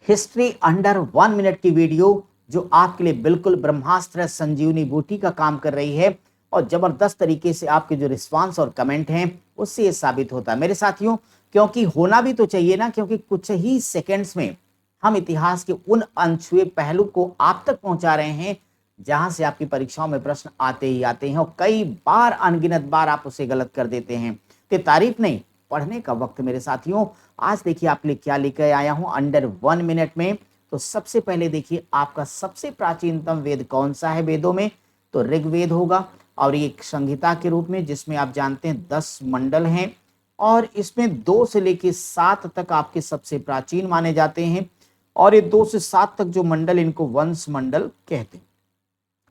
History under 1 minute की video जो आपके लिए बिल्कुल ब्रह्मास्त्र संजीवनी बूटी का काम कर रही है और जबरदस्त तरीके से आपके जो रिस्पांस और कमेंट हैं उससे ये साबित होता है मेरे साथियों, क्योंकि होना भी तो चाहिए ना, क्योंकि कुछ ही सेकंड्स में हम इतिहास के उन अनछुए पहलू को आप तक पहुंचा रहे हैं जहां से आपकी परीक्षाओं में प्रश्न आते ही आते हैं और कई बार अनगिनत बार आप उसे गलत कर देते हैं। तो तारीफ नहीं, पढ़ने का वक्त मेरे साथियों। आज देखिए आपके लिए क्या लेकर आया हूं अंडर 1 मिनट में। तो सबसे पहले देखिए आपका सबसे प्राचीनतम वेद कौन सा है वेदों में, तो ऋग्वेद होगा और ये एक संहिता के रूप में जिसमें आप जानते हैं 10 मंडल हैं और इसमें 2 से लेकर 7 तक आपके सबसे प्राचीन माने जाते हैं और ये 2 से 7 तक जो मंडल इनको वंश मंडल कहते हैं।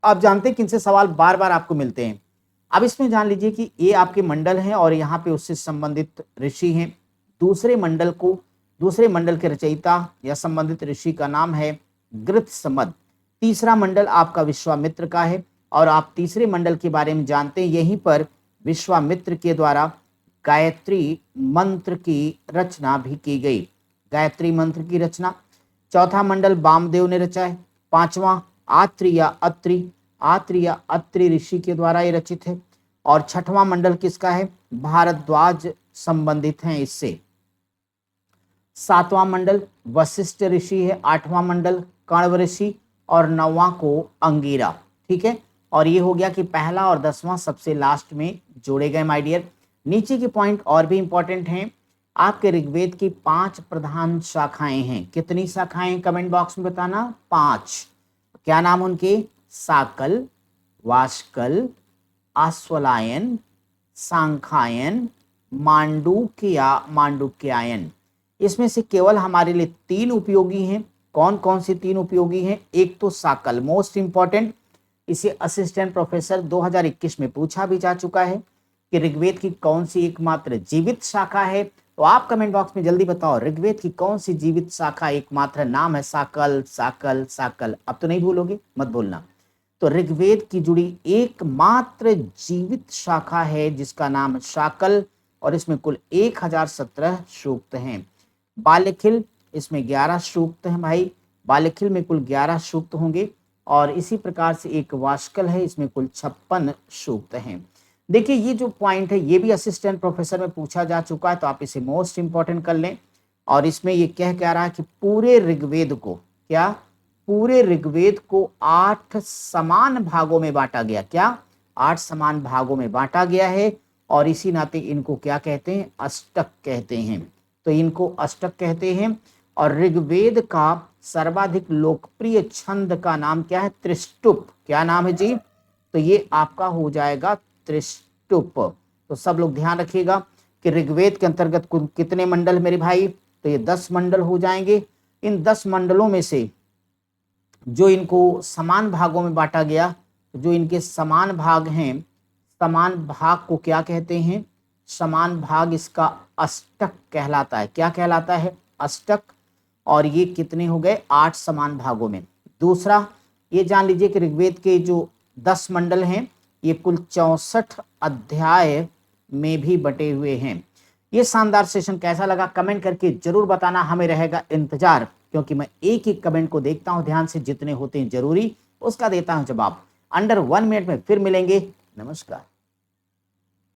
आप जानते हैं कि इनसे सवाल बार बार आपको मिलते हैं। अब इसमें जान लीजिए कि ये आपके मंडल हैं और यहाँ पे उससे संबंधित ऋषि हैं। दूसरे मंडल के रचयिता या संबंधित ऋषि का नाम है गृत्समद। तीसरा मंडल आपका विश्वामित्र का है और आप तीसरे मंडल के बारे में जानते हैं, यहीं पर विश्वामित्र के द्वारा गायत्री मंत्र की रचना भी की गई। गायत्री मंत्र की रचना। चौथा मंडल वामदेव ने रचा है। पांचवा आत्रि या अत्रि ऋषि के द्वारा ये रचित है और छठवां मंडल किसका है, भारद्वाज संबंधित हैं इससे। सातवां मंडल वशिष्ठ ऋषि है, आठवां मंडल कण्व ऋषि और नौवां को अंगिरा। ठीक है, और ये हो गया कि पहला और 10वां सबसे लास्ट में जोड़े गए माय डियर। नीचे के पॉइंट और भी इंपॉर्टेंट हैं। आपके ऋग्वेद की 5 प्रधान शाखाएं हैं। कितनी शाखाएं कमेंट बॉक्स में बताना, 5। क्या नाम उनके, साकल, वाष्कल, आश्वलायन, सांखायन, मांडुक्यायन। इसमें से केवल हमारे लिए 3 उपयोगी हैं। कौन कौन से 3 उपयोगी हैं, एक तो साकल मोस्ट इंपॉर्टेंट, इसे असिस्टेंट प्रोफेसर 2021 में पूछा भी जा चुका है कि ऋग्वेद की कौन सी एकमात्र जीवित शाखा है। तो आप कमेंट बॉक्स में जल्दी बताओ ऋग्वेद की कौन सी जीवित शाखा एकमात्र नाम है साकल साकल साकल। अब तो नहीं भूलोगे, मत भूलना। तो ऋग्वेद की जुड़ी एकमात्र जीवित शाखा है जिसका नाम शाकल और इसमें कुल 1017 सूक्त हैं। बालेखिल, इसमें 11 सूक्त हैं भाई। बालेखिल में कुल 11 सूक्त होंगे और इसी प्रकार से एक वाष्कल है, इसमें कुल 56 सूक्त हैं। देखिए ये जो पॉइंट है ये भी असिस्टेंट प्रोफेसर में पूछा जा चुका है, तो आप इसे मोस्ट इंपॉर्टेंट कर लें। और इसमें ये कह रहा है कि पूरे ऋग्वेद को, क्या, पूरे ऋग्वेद को 8 समान भागों में बांटा गया। क्या, 8 समान भागों में बांटा गया है और इसी नाते इनको क्या कहते हैं, अष्टक कहते हैं। तो इनको अष्टक कहते हैं। और ऋग्वेद का सर्वाधिक लोकप्रिय छंद का नाम क्या है, त्रिष्टुप। क्या नाम है जी, तो ये आपका हो जाएगा त्रिष्टुप। तो सब लोग ध्यान रखिएगा कि ऋग्वेद के अंतर्गत कुल कितने मंडल मेरे भाई, तो ये 10 मंडल हो जाएंगे। इन 10 मंडलों में से जो इनको समान भागों में बांटा गया, जो इनके समान भाग हैं, समान भाग को क्या कहते हैं, समान भाग इसका अष्टक कहलाता है। क्या कहलाता है, अष्टक। और ये कितने हो गए, 8 समान भागों में। दूसरा ये जान लीजिए कि ऋग्वेद के जो 10 मंडल हैं ये कुल 64 अध्याय में भी बटे हुए हैं। ये शानदार सेशन कैसा लगा कमेंट करके जरूर बताना, हमें रहेगा इंतजार, क्योंकि मैं एक एक कमेंट को देखता हूं ध्यान से, जितने होते हैं जरूरी उसका देता हूं जवाब। अंडर 1 मिनट में फिर मिलेंगे। नमस्कार।